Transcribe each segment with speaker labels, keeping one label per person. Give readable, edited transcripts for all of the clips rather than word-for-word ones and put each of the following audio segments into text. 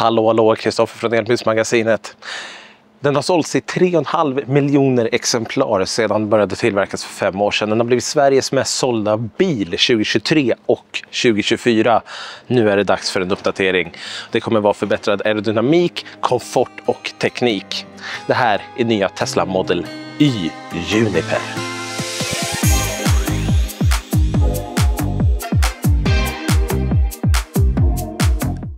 Speaker 1: Hallå, Kristoffer från Elbilsmagasinet. Den har sålts i 3,5 miljoner exemplar sedan den började tillverkas för 5 år sedan. Den har blivit Sveriges mest sålda bil 2023 och 2024. Nu är det dags för en uppdatering. Det kommer vara förbättrad aerodynamik, komfort och teknik. Det här är nya Tesla Model Y Juniper.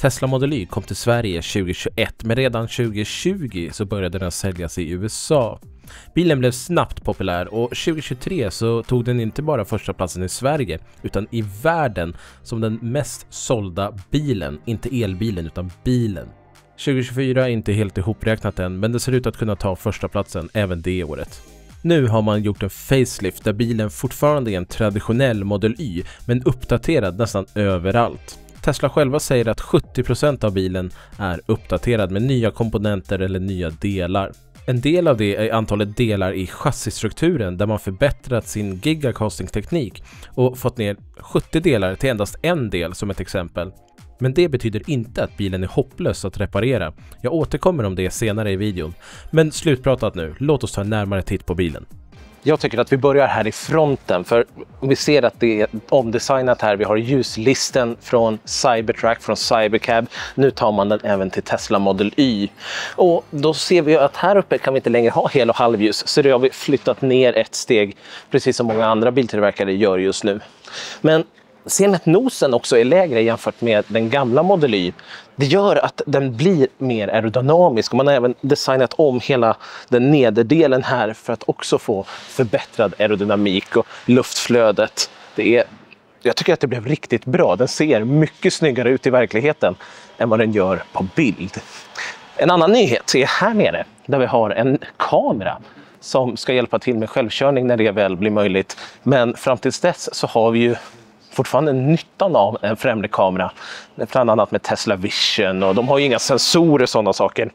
Speaker 2: Tesla Model Y kom till Sverige 2021, men redan 2020 så började den säljas i USA. Bilen blev snabbt populär och 2023 så tog den inte bara första platsen i Sverige utan i världen som den mest sålda bilen, inte elbilen utan bilen. 2024 är inte helt ihopräknat än, men det ser ut att kunna ta första platsen även det året. Nu har man gjort en facelift där bilen fortfarande är en traditionell Model Y men uppdaterad nästan överallt. Tesla själva säger att 70% av bilen är uppdaterad med nya komponenter eller nya delar. En del av det är antalet delar i chassistrukturen där man förbättrat sin gigacasting-teknik och fått ner 70 delar till endast en del som ett exempel. Men det betyder inte att bilen är hopplös att reparera. Jag återkommer om det senare i videon. Men slutpratat nu, låt oss ta en närmare titt på bilen.
Speaker 1: Jag tycker att vi börjar här i fronten, för vi ser att det är omdesignat här. Vi har ljuslisten från Cybertruck, från Cybercab. Nu tar man den även till Tesla Model Y. Och då ser vi att här uppe kan vi inte längre ha hel- och halvljus. Så det har vi flyttat ner ett steg, precis som många andra biltillverkare gör just nu. Men ser ni att nosen också är lägre jämfört med den gamla Model Y? Det gör att den blir mer aerodynamisk och man har även designat om hela den nederdelen här för att också få förbättrad aerodynamik och luftflödet. Jag tycker att det blev riktigt bra. Den ser mycket snyggare ut i verkligheten än vad den gör på bild. En annan nyhet är här nere där vi har en kamera som ska hjälpa till med självkörning när det väl blir möjligt. Men fram tills dess så har vi ju fortfarande nyttan av en främre kamera, bland annat med Tesla Vision, och de har ju inga sensorer och sådana saker.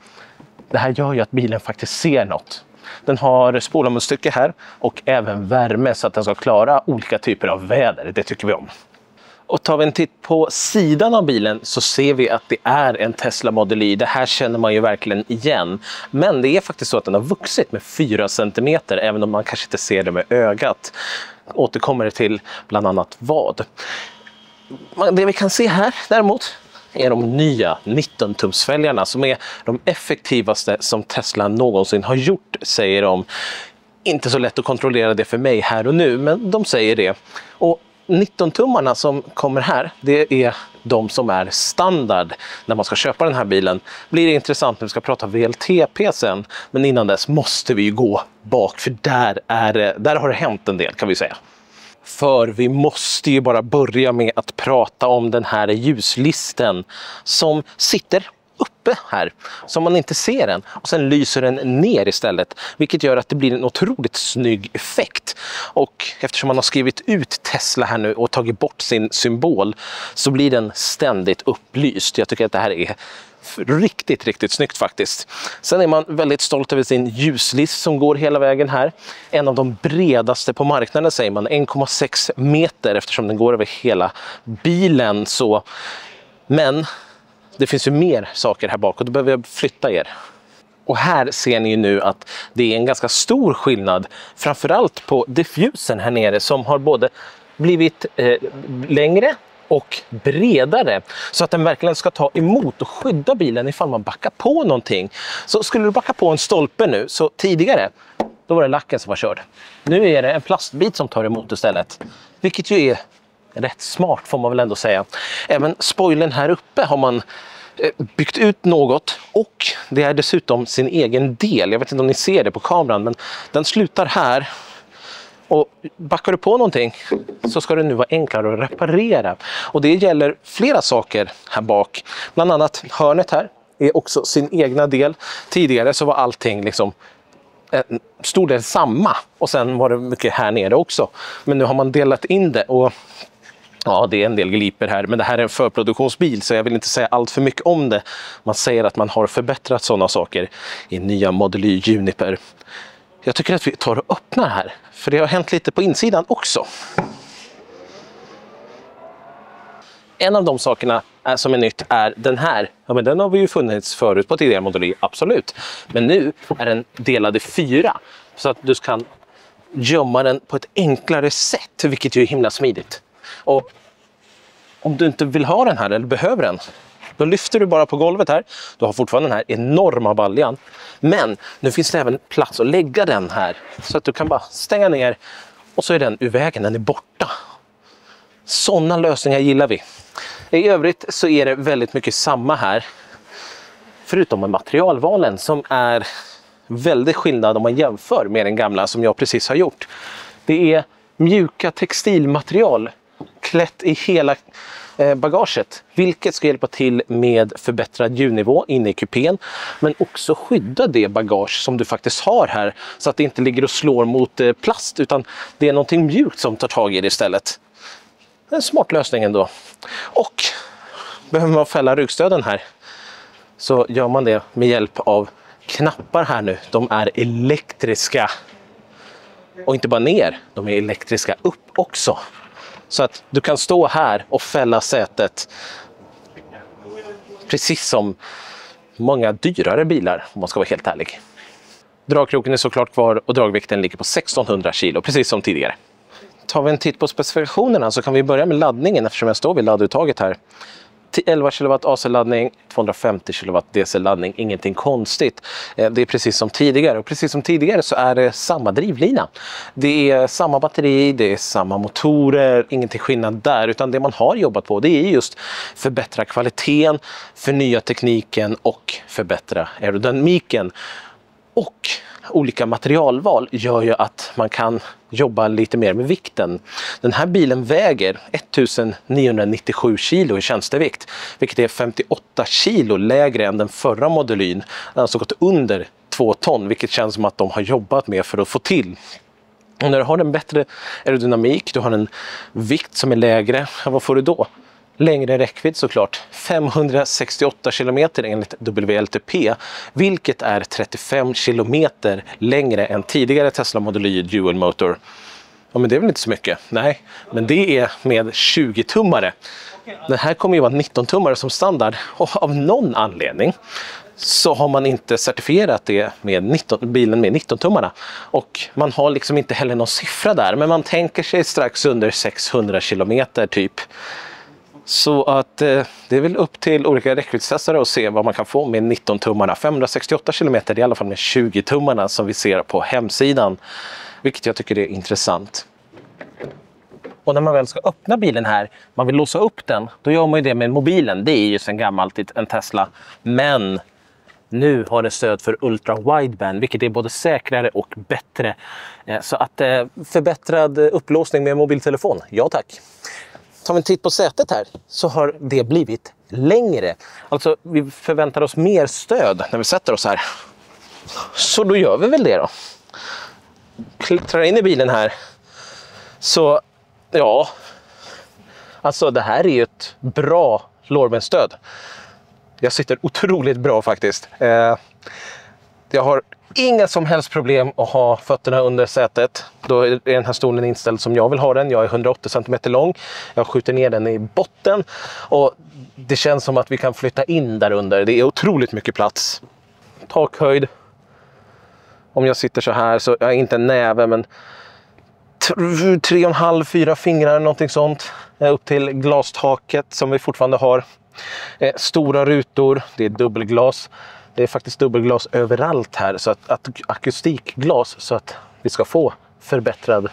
Speaker 1: Det här gör ju att bilen faktiskt ser något. Den har spolarmunstycke här och även värme så att den ska klara olika typer av väder. Det tycker vi om. Och tar vi en titt på sidan av bilen så ser vi att det är en Tesla Model Y. Det här känner man ju verkligen igen. Men det är faktiskt så att den har vuxit med 4 cm, även om man kanske inte ser det med ögat. Återkommer det till bland annat vad. Det vi kan se här däremot är de nya 19-tumsfälgarna som är de effektivaste som Tesla någonsin har gjort, säger de. Inte så lätt att kontrollera det för mig här och nu, men de säger det. Och 19-tummarna som kommer här, det är de som är standard när man ska köpa den här bilen. Blir det intressant när vi ska prata VLTP sen, men innan dess måste vi ju gå bak, för där har det hänt en del, kan vi säga. För vi måste ju bara börja med att prata om den här ljuslisten som sitter uppe här, så man inte ser den, och sen lyser den ner istället, vilket gör att det blir en otroligt snygg effekt. Och eftersom man har skrivit ut Tesla här nu och tagit bort sin symbol så blir den ständigt upplyst. Jag tycker att det här är riktigt snyggt faktiskt. Sen är man väldigt stolt över sin ljuslist som går hela vägen här. En av de bredaste på marknaden, säger man, 1,6 meter eftersom den går över hela bilen. Så. Men det finns ju mer saker här bak och då behöver jag flytta er. Och här ser ni ju nu att det är en ganska stor skillnad, framförallt på diffusen här nere som har både blivit längre och bredare, så att den verkligen ska ta emot och skydda bilen ifall man backar på någonting. Så skulle du backa på en stolpe nu, så tidigare då var det lacken som var körd. Nu är det en plastbit som tar emot istället, vilket ju är rätt smart får man väl ändå säga. Även spoilern här uppe har man byggt ut något, och det är dessutom sin egen del. Jag vet inte om ni ser det på kameran, men den slutar här. Och backar du på någonting så ska det nu vara enklare att reparera. Och det gäller flera saker här bak. Bland annat hörnet här är också sin egna del. Tidigare så var allting liksom en stor del samma, och sen var det mycket här nere också. Men nu har man delat in det, och ja, det är en del gliper här, men det här är en förproduktionsbil så jag vill inte säga allt för mycket om det. Man säger att man har förbättrat sådana saker i nya Model Y Juniper. Jag tycker att vi tar och öppnar här, för det har hänt lite på insidan också. En av de sakerna som är nytt är den här. Ja, men den har vi ju funnits förut på tidigare Model Y, absolut. Men nu är den delad i 4 så att du kan gömma den på ett enklare sätt, vilket ju är himla smidigt. Och om du inte vill ha den här eller behöver den, då lyfter du bara på golvet här. Du har fortfarande den här enorma baljan. Men nu finns det även plats att lägga den här. Så att du kan bara stänga ner och så är den ur vägen, den är borta. Sådana lösningar gillar vi. I övrigt så är det väldigt mycket samma här. Förutom med materialvalen som är väldigt skillnad om man jämför med den gamla som jag precis har gjort. Det är mjuka textilmaterial klätt i hela bagaget, vilket ska hjälpa till med förbättrad ljudnivå inne i kupén, men också skydda det bagage som du faktiskt har här så att det inte ligger och slår mot plast, utan det är någonting mjukt som tar tag i det istället. En smart lösning ändå. Och behöver man fälla ryggstöden här så gör man det med hjälp av knappar här nu. De är elektriska. Och inte bara ner, de är elektriska upp också. Så att du kan stå här och fälla sätet precis som många dyrare bilar, om man ska vara helt ärlig. Dragkroken är såklart kvar och dragvikten ligger på 1600 kilo, precis som tidigare. Tar vi en titt på specifikationerna så kan vi börja med laddningen eftersom jag står vid ladduttaget här. 11 kW AC-laddning, 250 kW DC-laddning, ingenting konstigt. Det är precis som tidigare, och precis som tidigare så är det samma drivlina. Det är samma batteri, det är samma motorer, ingenting skillnad där, utan det man har jobbat på det är just förbättra kvaliteten, förnya tekniken och förbättra aerodynamiken. Och olika materialval gör ju att man kan jobba lite mer med vikten. Den här bilen väger 1997 kilo i tjänstevikt, vilket är 58 kilo lägre än den förra Model Y. Den har alltså gått under 2 ton, vilket känns som att de har jobbat med för att få till. Och när du har en bättre aerodynamik, du har en vikt som är lägre, vad får du då? Längre räckvidd såklart, 568 kilometer enligt WLTP, vilket är 35 kilometer längre än tidigare Tesla Model Y Dual Motor. Ja, men det är väl inte så mycket? Nej, men det är med 20-tummare. Den här kommer ju vara 19-tummare som standard, och av någon anledning så har man inte certifierat det med bilen med 19-tummarna. Och man har liksom inte heller någon siffra där, men man tänker sig strax under 600 kilometer typ. Så att det är väl upp till olika räckviddstestare att se vad man kan få med 19-tummarna. 568 kilometer, det är i alla fall med 20-tummarna som vi ser på hemsidan. Vilket jag tycker är intressant. Och när man väl ska öppna bilen här, man vill låsa upp den, då gör man ju det med mobilen. Det är ju sedan gammalt en Tesla. Men nu har det stöd för Ultra Wideband, vilket är både säkrare och bättre. Så att förbättrad upplåsning med mobiltelefon, ja tack. Tar vi en titt på sätet här så har det blivit längre. Alltså vi förväntar oss mer stöd när vi sätter oss här. Så då gör vi väl det då. Klättrar in i bilen här. Så ja, alltså det här är ju ett bra lårbensstöd. Jag sitter otroligt bra faktiskt. Jag har inga som helst problem att ha fötterna under sätet. Då är den här stolen inställd som jag vill ha den. Jag är 180 cm lång. Jag skjuter ner den i botten. Och det känns som att vi kan flytta in där under. Det är otroligt mycket plats. Takhöjd. Om jag sitter så här så jag är inte en näve, men 3,5-4 fingrar, någonting sånt. Upp till glastaket som vi fortfarande har. Stora rutor. Det är dubbelglas. Det är faktiskt dubbelglas överallt här, så att akustikglas, så att vi ska få förbättrad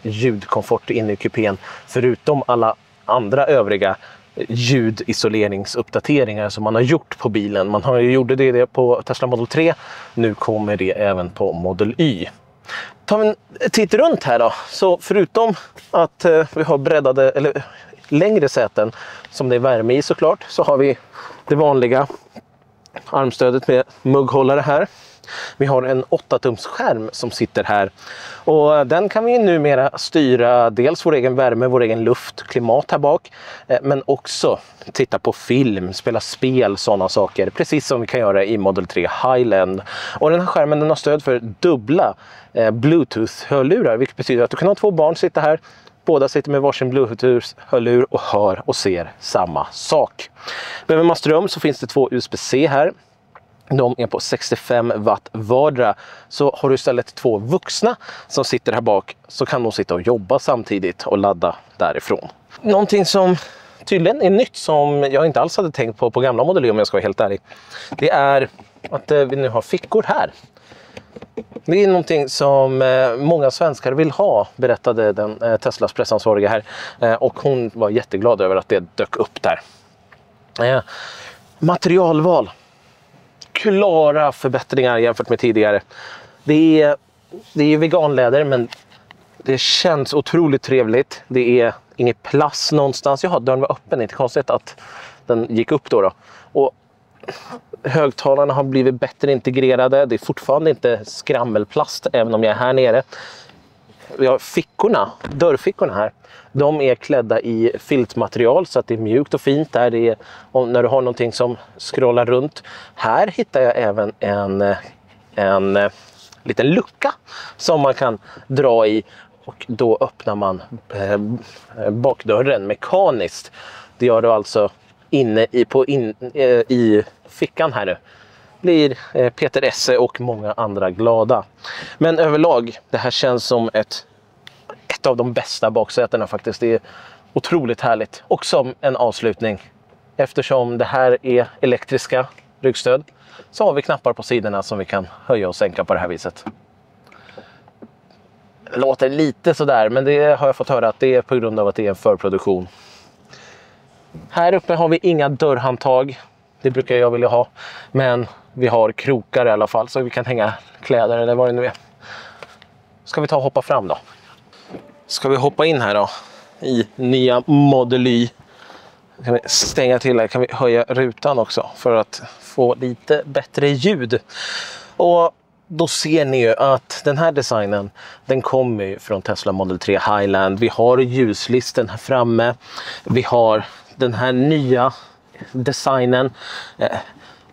Speaker 1: ljudkomfort inne i kupén, förutom alla andra övriga ljudisoleringsuppdateringar som man har gjort på bilen. Man har ju gjort det på Tesla Model 3, nu kommer det även på Model Y. Tar vi en titt runt här då, så förutom att vi har breddade eller längre säten som det är värme i såklart, så har vi det vanliga armstödet med mugghållare här. Vi har en 8-tums skärm som sitter här, och den kan vi numera styra dels vår egen värme, vår egen luft, klimat här bak, men också titta på film, spela spel, sådana saker, precis som vi kan göra i Model 3 Highland. Och den här skärmen, den har stöd för dubbla Bluetooth-hörlurar, vilket betyder att du kan ha 2 barn sitta här, Båda sitter med varsin Bluetooth-hörlur och hör och ser samma sak. Behöver man ström så finns det 2 USB-C här. De är på 65 watt vardera. Så har du istället 2 vuxna som sitter här bak, så kan de sitta och jobba samtidigt och ladda därifrån. Någonting som tydligen är nytt, som jag inte alls hade tänkt på gamla Model Y om jag ska vara helt ärlig, det är att vi nu har fickor här. Det är någonting som många svenskar vill ha, berättade den Teslas pressansvariga här. Och hon var jätteglad över att det dök upp där. Materialval. Klara förbättringar jämfört med tidigare. Det är veganläder, men det känns otroligt trevligt. Det är inget plast någonstans. Jaha, dörren var öppen. Inte konstigt att den gick upp då. Och högtalarna har blivit bättre integrerade. Det är fortfarande inte skrammelplast även om jag är här nere. Vi har fickorna, dörrfickorna här. De är klädda i filtmaterial så att det är mjukt och fint där. Det är, när du har någonting som scrollar runt. Här hittar jag även en liten lucka som man kan dra i. Och då öppnar man bakdörren mekaniskt. Det gör du alltså inne i fickan här nu. Blir Peter Esse och många andra glada. Men överlag, det här känns som ett av de bästa baksätena faktiskt. Det är otroligt härligt. Och som en avslutning, eftersom det här är elektriska ryggstöd, så har vi knappar på sidorna som vi kan höja och sänka på det här viset. Det låter lite sådär, men det har jag fått höra att det är på grund av att det är en förproduktion. Här uppe har vi inga dörrhandtag. Det brukar jag vilja ha. Men vi har krokar i alla fall, så vi kan hänga kläder eller vad det nu är. Ska vi ta och hoppa fram då? Ska vi hoppa in här då? I nya Model Y. Kan vi stänga till här? Kan vi höja rutan också för att få lite bättre ljud? Och då ser ni ju att den här designen, den kommer ju från Tesla Model 3 Highland. Vi har ljuslisten här framme. Vi har den här nya designen.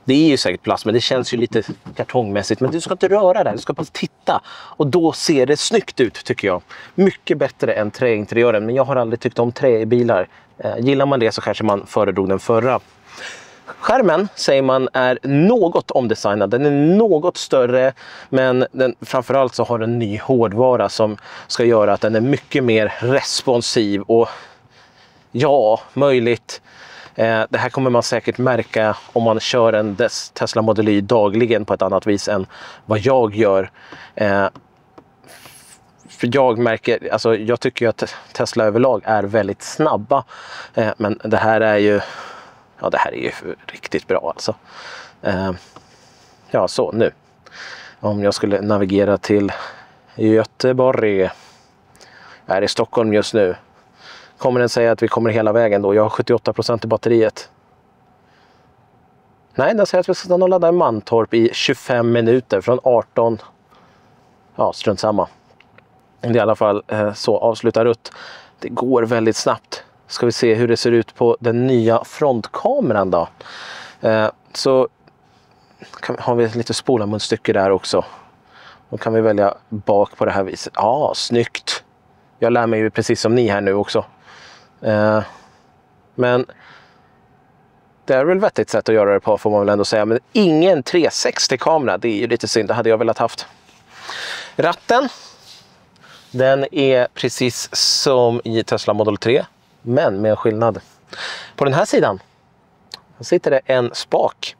Speaker 1: Det är ju säkert plast, men det känns ju lite kartongmässigt. Men du ska inte röra det, du ska bara titta. Och då ser det snyggt ut tycker jag. Mycket bättre än träinteriören, men jag har aldrig tyckt om trä i bilar. Gillar man det så kanske man föredrog den förra. Skärmen säger man är något omdesignad. Den är något större, men framförallt så har den ny hårdvara som ska göra att den är mycket mer responsiv och ja, möjligt. Det här kommer man säkert märka om man kör en Tesla Model Y dagligen på ett annat vis än vad jag gör. För jag märker, alltså jag tycker ju att Tesla överlag är väldigt snabba. Men det här är ju, ja det här är ju riktigt bra alltså. Ja, så nu. Om jag skulle navigera till Göteborg. Jag är i Stockholm just nu. Kommer den säga att vi kommer hela vägen då? Jag har 78% i batteriet. Nej, den säger att vi ska stanna och ladda i Mantorp i 25 minuter från 18. Ja, strunt samma. Det är i alla fall så avslutar rutt. Det går väldigt snabbt. Ska vi se hur det ser ut på den nya frontkameran då. Så har vi lite spolarmunstycke där också. Då kan vi välja bak på det här viset. Ja, snyggt. Jag lär mig ju precis som ni här nu också. Men det är väl vettigt sätt att göra det på, får man väl ändå säga. Men ingen 360-kamera, det är ju lite synd. Det hade jag velat haft. Ratten, den är precis som i Tesla Model 3, men med en skillnad. På den här sidan sitter det en spak.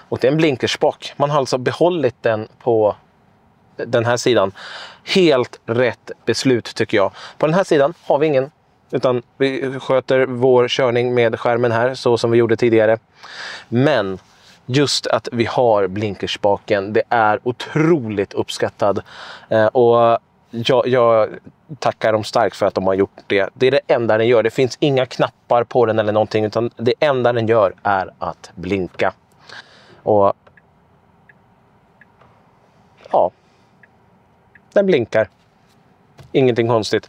Speaker 1: Och det är en blinkerspak. Man har alltså behållit den på den här sidan. Helt rätt beslut tycker jag. På den här sidan har vi ingen. Utan vi sköter vår körning med skärmen här så som vi gjorde tidigare. Men just att vi har blinkerspaken, det är otroligt uppskattad. Och jag tackar dem starkt för att de har gjort det. Det är det enda den gör. Det finns inga knappar på den eller någonting, utan det enda den gör är att blinka. Och ja, den blinkar. Ingenting konstigt.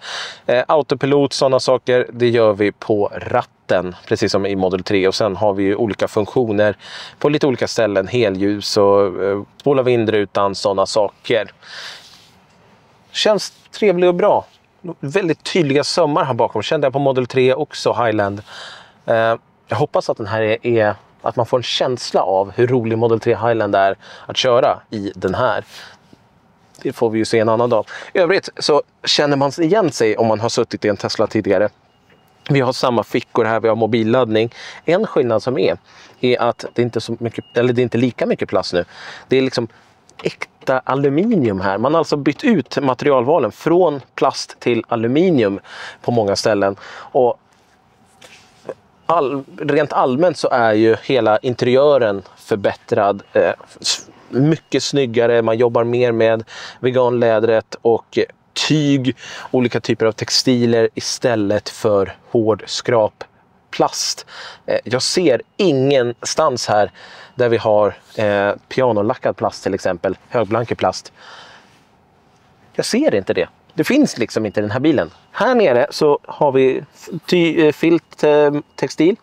Speaker 1: Autopilot, sådana saker, det gör vi på ratten. Precis som i Model 3. Och sen har vi ju olika funktioner på lite olika ställen. Helljus och spola vindrutan, sådana saker. Känns trevligt och bra. väldigt tydliga sömmar här bakom. Kände jag på Model 3 också, Highland. Jag hoppas att den här är att man får en känsla av hur rolig Model 3 Highland är att köra i den här. Det får vi ju se en annan dag. I övrigt så känner man igen sig om man har suttit i en Tesla tidigare. Vi har samma fickor här, vi har mobilladdning. En skillnad som är att det inte är så mycket, eller det är inte lika mycket plast nu. Det är liksom äkta aluminium här. Man har alltså bytt ut materialvalen från plast till aluminium på många ställen. Och rent allmänt så är ju hela interiören förbättrad. Mycket snyggare, man jobbar mer med veganlädret och tyg, olika typer av textiler istället för hård skrapplast. Jag ser ingenstans här där vi har pianolackad plast till exempel, högblankig plast. Jag ser inte det. Det finns liksom inte i den här bilen. Här nere så har vi filt textil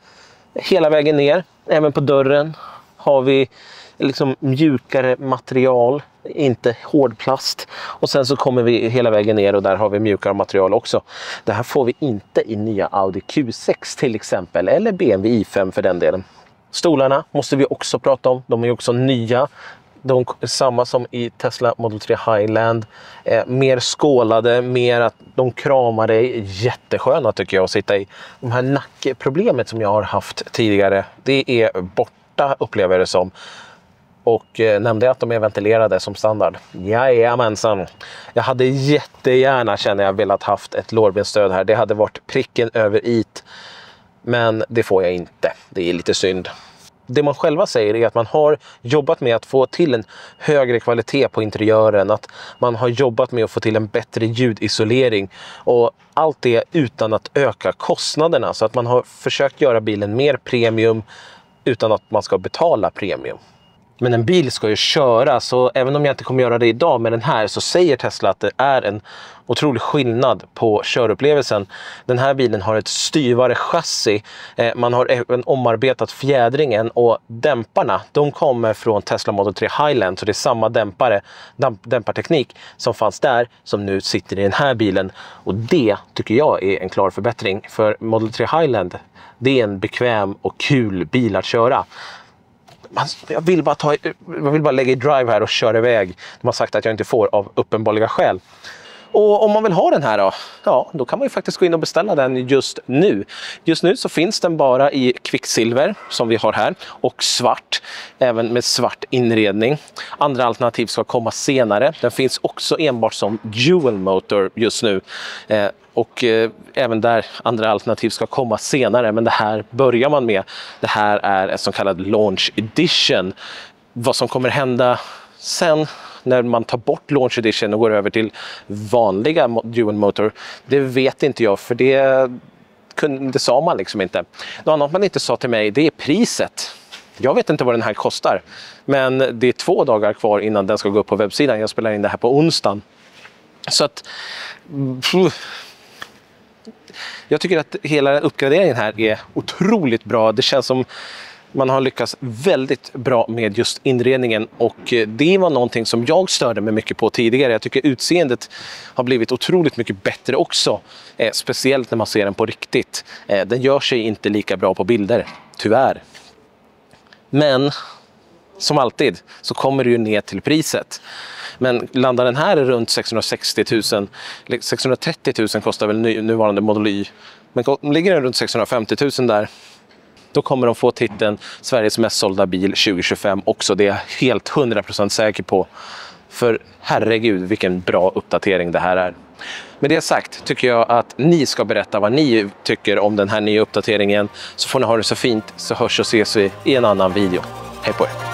Speaker 1: hela vägen ner. Även på dörren har vi liksom mjukare material, inte hårdplast. Och sen så kommer vi hela vägen ner och där har vi mjukare material också. Det här får vi inte i nya Audi Q6 till exempel, eller BMW i5 för den delen. Stolarna måste vi också prata om. De är också nya. De är samma som i Tesla Model 3 Highland. Mer skålade, mer att de kramar dig. Jättesköna tycker jag att sitta i. De här nackproblemet som jag har haft tidigare, det är borta upplever jag det som. Och nämnde att de är ventilerade som standard. Jajamensan. Jag hade jättegärna, känner jag, velat haft ett lårbensstöd här. Det hade varit pricken över it. Men det får jag inte. Det är lite synd. Det man själva säger är att man har jobbat med att få till en högre kvalitet på interiören. Att man har jobbat med att få till en bättre ljudisolering. Och allt det utan att öka kostnaderna. Så att man har försökt göra bilen mer premium utan att man ska betala premium. Men en bil ska ju köra, så även om jag inte kommer göra det idag med den här, så säger Tesla att det är en otrolig skillnad på körupplevelsen. Den här bilen har ett styvare chassi, man har även omarbetat fjädringen och dämparna, de kommer från Tesla Model 3 Highland, så det är samma dämparteknik som fanns där som nu sitter i den här bilen. Och det tycker jag är en klar förbättring, för Model 3 Highland, det är en bekväm och kul bil att köra. Jag vill bara lägga i drive här och köra iväg. De har sagt att jag inte får av uppenbarliga skäl. Och om man vill ha den här då kan man ju faktiskt gå in och beställa den just nu. Just nu så finns den bara i kvicksilver som vi har här och svart, även med svart inredning. Andra alternativ ska komma senare. Den finns också enbart som dual motor just nu. Och även där andra alternativ ska komma senare, men det här börjar man med. Det här är en så kallad launch edition. Vad som kommer hända sen när man tar bort launch edition och går över till vanliga dual motor, det vet inte jag, för det sa man liksom inte. Något annat man inte sa till mig, det är priset. Jag vet inte vad den här kostar, men det är 2 dagar kvar innan den ska gå upp på webbsidan. Jag spelar in det här på onsdagen. Så att jag tycker att hela uppgraderingen här är otroligt bra. Det känns som man har lyckats väldigt bra med just inredningen, och det var någonting som jag störde mig mycket på tidigare. Jag tycker utseendet har blivit otroligt mycket bättre också, speciellt när man ser den på riktigt. Den gör sig inte lika bra på bilder, tyvärr. Men som alltid så kommer det ju ner till priset. Men landar den här runt 660 000, 630 000 kostar väl nuvarande Model Y. Men ligger den runt 650 000 där, då kommer de få titeln Sveriges mest sålda bil 2025 också. Det är jag helt 100% säker på. För herregud vilken bra uppdatering det här är. Med det sagt tycker jag att ni ska berätta vad ni tycker om den här nya uppdateringen. Så får ni ha det så fint, så hörs och ses vi i en annan video. Hej på er!